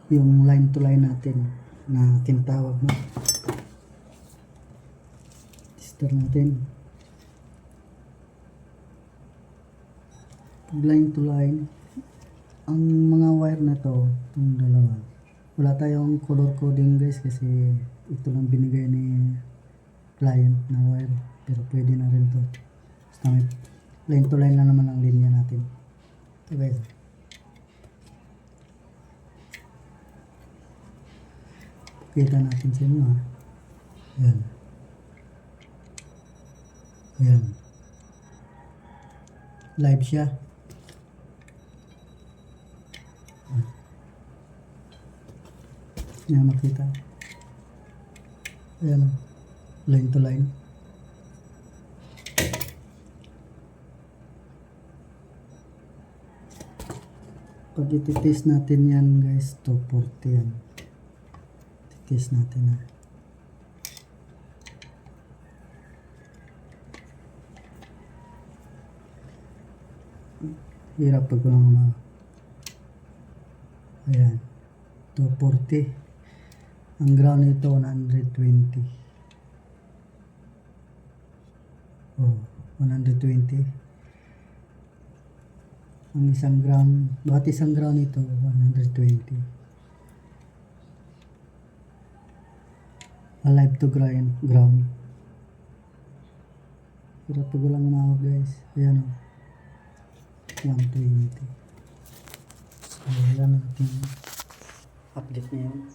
yung line to line natin na tinatawag, no? Tester natin. Pag line to line, ang mga wire na to, itong dalawa, wala tayong color coding guys kasi ito lang binigay ni client na wire, pero pwede na rin to. Basta may line to line na naman ang linya natin. Ito guys, kita natin sa inyo, ha. Ayan. Ayan. Live siya. Ayan, makita. Ayan, line to line. Pag iti-test natin yan guys, 240 yan. Test natin, ha. Hirap pag walang ayan, 240. Ang ground nito 120. Oh, 120. Ang isang ground, bawat isang ground nito 120. Alive to ground. Hirap pag walang umawag guys. Ayan, oh. 120. So, ayan natin update na yun.